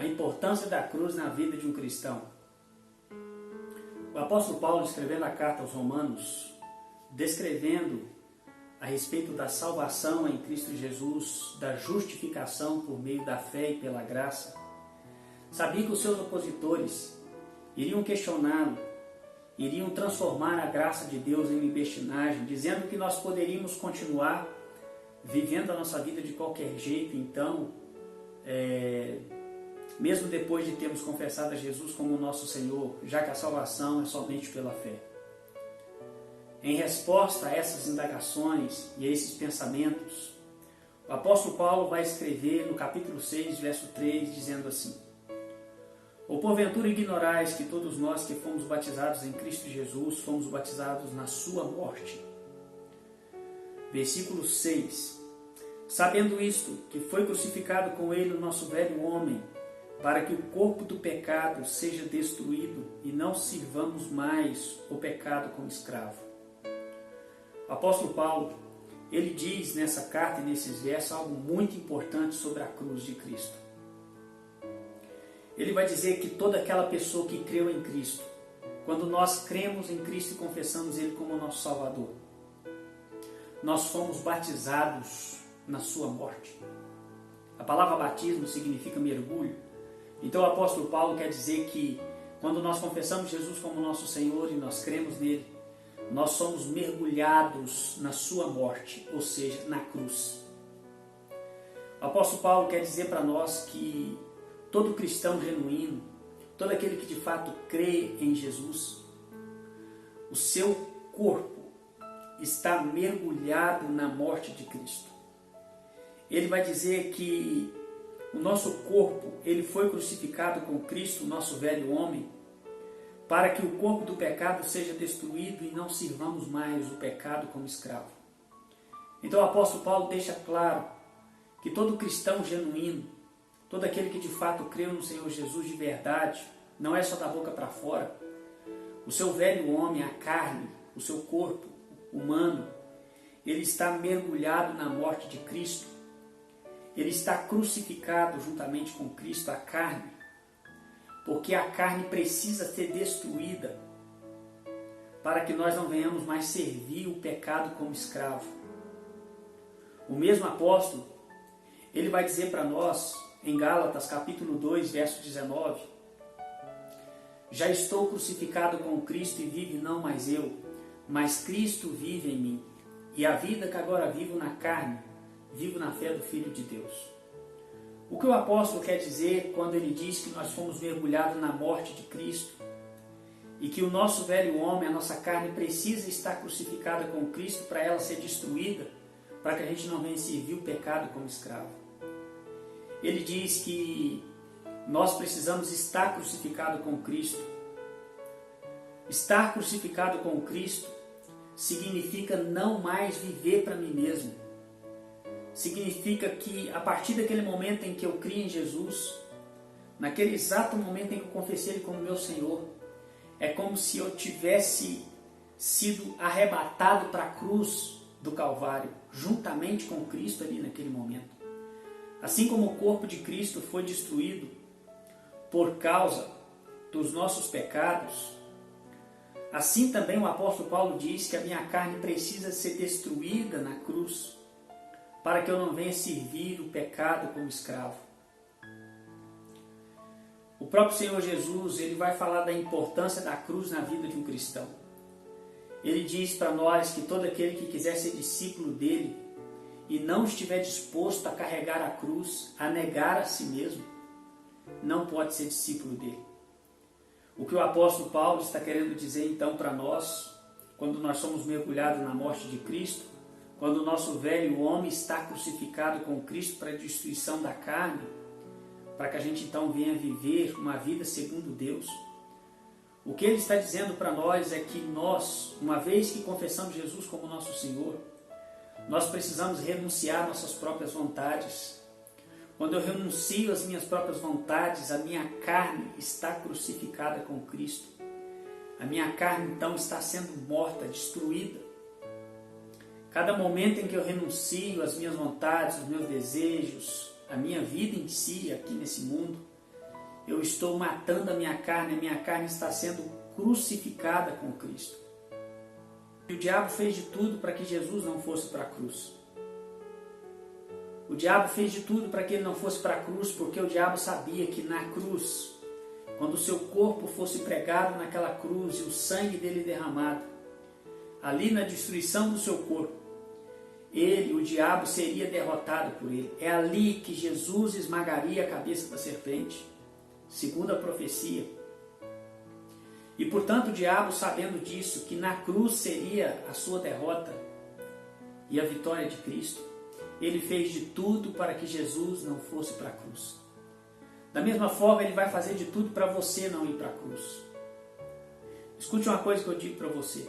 A importância da cruz na vida de um cristão. O apóstolo Paulo, escrevendo a carta aos Romanos, descrevendo a respeito da salvação em Cristo Jesus, da justificação por meio da fé e pela graça, sabia que os seus opositores iriam questioná-lo, iriam transformar a graça de Deus em libertinagem, dizendo que nós poderíamos continuar vivendo a nossa vida de qualquer jeito, então, mesmo depois de termos confessado a Jesus como nosso Senhor, já que a salvação é somente pela fé. Em resposta a essas indagações e a esses pensamentos, o apóstolo Paulo vai escrever no capítulo 6, verso 3, dizendo assim: Ou porventura ignorais que todos nós que fomos batizados em Cristo Jesus, fomos batizados na sua morte. Versículo 6. Sabendo isto, que foi crucificado com ele o nosso velho homem, para que o corpo do pecado seja destruído e não sirvamos mais o pecado como escravo. O apóstolo Paulo, ele diz nessa carta e nesses versos algo muito importante sobre a cruz de Cristo. Ele vai dizer que toda aquela pessoa que creu em Cristo, quando nós cremos em Cristo e confessamos Ele como nosso Salvador, nós fomos batizados na sua morte. A palavra batismo significa mergulho. Então o apóstolo Paulo quer dizer que quando nós confessamos Jesus como nosso Senhor e nós cremos nele, nós somos mergulhados na sua morte, ou seja, na cruz. O apóstolo Paulo quer dizer para nós que todo cristão genuíno, todo aquele que de fato crê em Jesus, o seu corpo está mergulhado na morte de Cristo. Ele vai dizer que o nosso corpo, ele foi crucificado com Cristo, o nosso velho homem, para que o corpo do pecado seja destruído e não sirvamos mais o pecado como escravo. Então o apóstolo Paulo deixa claro que todo cristão genuíno, todo aquele que de fato creu no Senhor Jesus de verdade, não é só da boca para fora, o seu velho homem, a carne, o seu corpo humano, ele está mergulhado na morte de Cristo. Ele está crucificado juntamente com Cristo, a carne, porque a carne precisa ser destruída para que nós não venhamos mais servir o pecado como escravo. O mesmo apóstolo, ele vai dizer para nós, em Gálatas capítulo 2, verso 19, Já estou crucificado com Cristo e vive não mais eu, mas Cristo vive em mim. E a vida que agora vivo na carne, vivo na fé do Filho de Deus. O que o apóstolo quer dizer quando ele diz que nós fomos mergulhados na morte de Cristo e que o nosso velho homem, a nossa carne, precisa estar crucificada com Cristo para ela ser destruída, para que a gente não venha servir o pecado como escravo? Ele diz que nós precisamos estar crucificado com Cristo. Estar crucificado com Cristo significa não mais viver para mim mesmo. Significa que a partir daquele momento em que eu criei em Jesus, naquele exato momento em que eu confessei Ele como meu Senhor, é como se eu tivesse sido arrebatado para a cruz do Calvário, juntamente com Cristo ali naquele momento. Assim como o corpo de Cristo foi destruído por causa dos nossos pecados, assim também o apóstolo Paulo diz que a minha carne precisa ser destruída na cruz, para que eu não venha servir o pecado como escravo. O próprio Senhor Jesus, ele vai falar da importância da cruz na vida de um cristão. Ele diz para nós que todo aquele que quiser ser discípulo dele e não estiver disposto a carregar a cruz, a negar a si mesmo, não pode ser discípulo dele. O que o apóstolo Paulo está querendo dizer então para nós, quando nós somos mergulhados na morte de Cristo, quando o nosso velho homem está crucificado com Cristo para a destruição da carne, para que a gente então venha viver uma vida segundo Deus. O que ele está dizendo para nós é que nós, uma vez que confessamos Jesus como nosso Senhor, nós precisamos renunciar nossas próprias vontades. Quando eu renuncio às minhas próprias vontades, a minha carne está crucificada com Cristo. A minha carne então está sendo morta, destruída. Cada momento em que eu renuncio às minhas vontades, os meus desejos, a minha vida em si, aqui nesse mundo, eu estou matando a minha carne está sendo crucificada com Cristo. E o diabo fez de tudo para que Jesus não fosse para a cruz. O diabo fez de tudo para que ele não fosse para a cruz, porque o diabo sabia que na cruz, quando o seu corpo fosse pregado naquela cruz e o sangue dele derramado, ali na destruição do seu corpo, ele, o diabo, seria derrotado por ele. É ali que Jesus esmagaria a cabeça da serpente, segundo a profecia. E portanto o diabo, sabendo disso, que na cruz seria a sua derrota e a vitória de Cristo, ele fez de tudo para que Jesus não fosse para a cruz. Da mesma forma, ele vai fazer de tudo para você não ir para a cruz. Escute uma coisa que eu digo para você.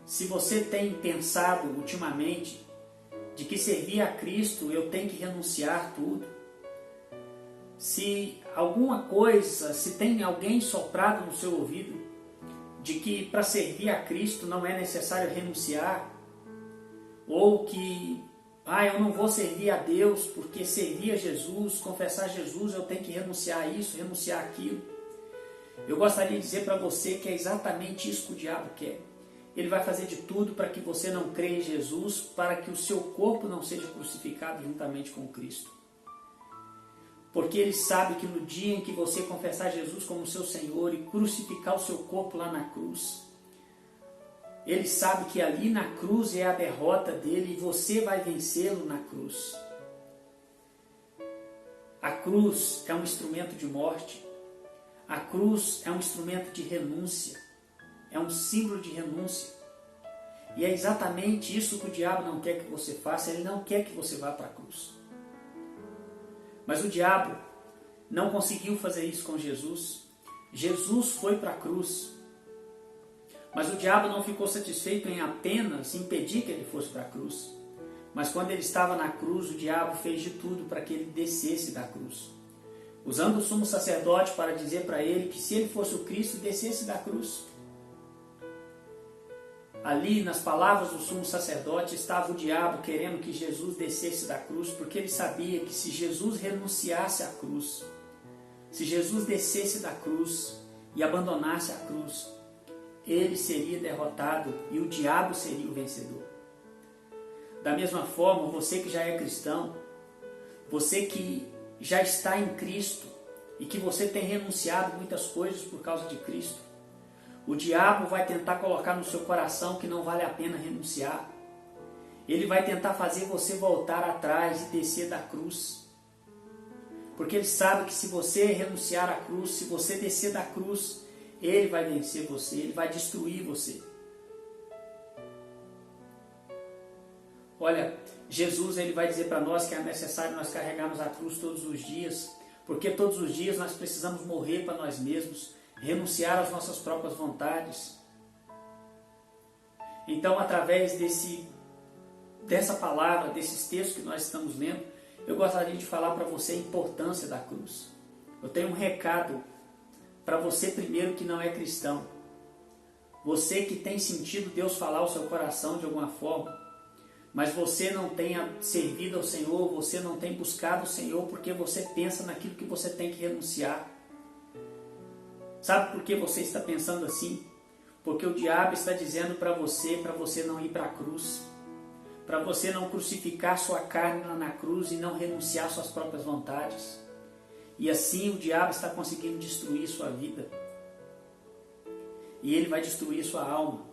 Se você tem pensado ultimamente de que servir a Cristo eu tenho que renunciar tudo, se alguma coisa, se tem alguém soprado no seu ouvido de que para servir a Cristo não é necessário renunciar, ou que eu não vou servir a Deus porque servir a Jesus, confessar Jesus, eu tenho que renunciar a isso, renunciar aquilo, eu gostaria de dizer para você que é exatamente isso que o diabo quer. Ele vai fazer de tudo para que você não creia em Jesus, para que o seu corpo não seja crucificado juntamente com Cristo. Porque ele sabe que no dia em que você confessar Jesus como seu Senhor e crucificar o seu corpo lá na cruz, ele sabe que ali na cruz é a derrota dele e você vai vencê-lo na cruz. A cruz é um instrumento de morte. A cruz é um instrumento de renúncia. É um símbolo de renúncia. E é exatamente isso que o diabo não quer que você faça. Ele não quer que você vá para a cruz. Mas o diabo não conseguiu fazer isso com Jesus. Jesus foi para a cruz. Mas o diabo não ficou satisfeito em apenas impedir que ele fosse para a cruz. Mas quando ele estava na cruz, o diabo fez de tudo para que ele descesse da cruz. Usando o sumo sacerdote para dizer para ele que se ele fosse o Cristo, descesse da cruz. Ali, nas palavras do sumo sacerdote, estava o diabo querendo que Jesus descesse da cruz, porque ele sabia que se Jesus renunciasse à cruz, se Jesus descesse da cruz e abandonasse a cruz, ele seria derrotado e o diabo seria o vencedor. Da mesma forma, você que já é cristão, você que já está em Cristo e que você tem renunciado muitas coisas por causa de Cristo, o diabo vai tentar colocar no seu coração que não vale a pena renunciar. Ele vai tentar fazer você voltar atrás e descer da cruz. Porque ele sabe que se você renunciar à cruz, se você descer da cruz, ele vai vencer você, ele vai destruir você. Olha, Jesus ele vai dizer para nós que é necessário nós carregarmos a cruz todos os dias, porque todos os dias nós precisamos morrer para nós mesmos, renunciar às nossas próprias vontades. Então, através dessa palavra, desses textos que nós estamos lendo, eu gostaria de falar para você a importância da cruz. Eu tenho um recado para você primeiro que não é cristão. Você que tem sentido Deus falar ao seu coração de alguma forma, mas você não tem servido ao Senhor, você não tem buscado o Senhor porque você pensa naquilo que você tem que renunciar. Sabe por que você está pensando assim? Porque o diabo está dizendo para você não ir para a cruz, para você não crucificar sua carne lá na cruz e não renunciar às suas próprias vontades. E assim o diabo está conseguindo destruir sua vida. E ele vai destruir sua alma.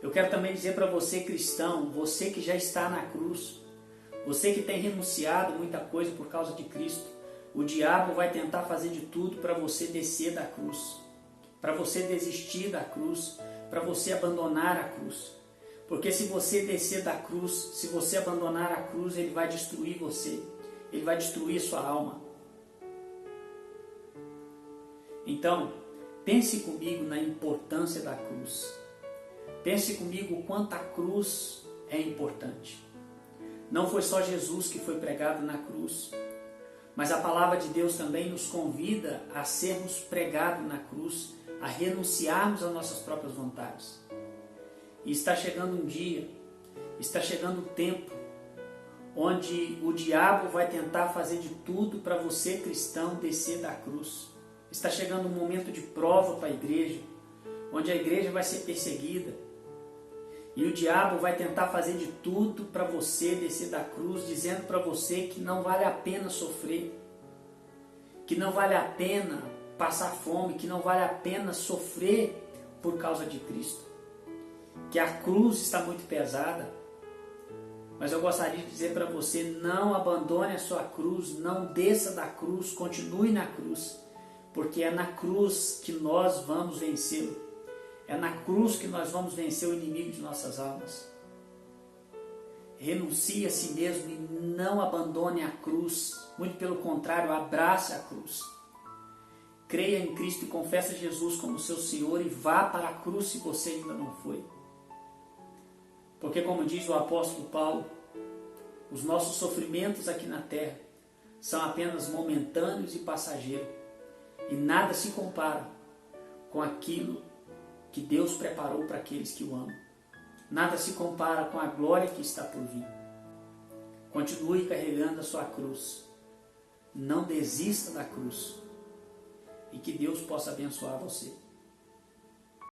Eu quero também dizer para você, cristão, você que já está na cruz, você que tem renunciado muita coisa por causa de Cristo, o diabo vai tentar fazer de tudo para você descer da cruz, para você desistir da cruz, para você abandonar a cruz. Porque se você descer da cruz, se você abandonar a cruz, ele vai destruir você, ele vai destruir sua alma. Então, pense comigo na importância da cruz. Pense comigo o quanto a cruz é importante. Não foi só Jesus que foi pregado na cruz, mas a palavra de Deus também nos convida a sermos pregados na cruz, a renunciarmos às nossas próprias vontades. E está chegando um dia, está chegando o tempo, onde o diabo vai tentar fazer de tudo para você, cristão, descer da cruz. Está chegando um momento de prova para a igreja, onde a igreja vai ser perseguida. E o diabo vai tentar fazer de tudo para você descer da cruz, dizendo para você que não vale a pena sofrer, que não vale a pena passar fome, que não vale a pena sofrer por causa de Cristo, que a cruz está muito pesada. Mas eu gostaria de dizer para você, não abandone a sua cruz, não desça da cruz, continue na cruz, porque é na cruz que nós vamos vencê-lo. É na cruz que nós vamos vencer o inimigo de nossas almas. Renuncie a si mesmo e não abandone a cruz. Muito pelo contrário, abrace a cruz. Creia em Cristo e confesse Jesus como seu Senhor e vá para a cruz se você ainda não foi. Porque como diz o apóstolo Paulo, os nossos sofrimentos aqui na terra são apenas momentâneos e passageiros. E nada se compara com aquilo que Deus preparou para aqueles que o amam. Nada se compara com a glória que está por vir. Continue carregando a sua cruz. Não desista da cruz. E que Deus possa abençoar você.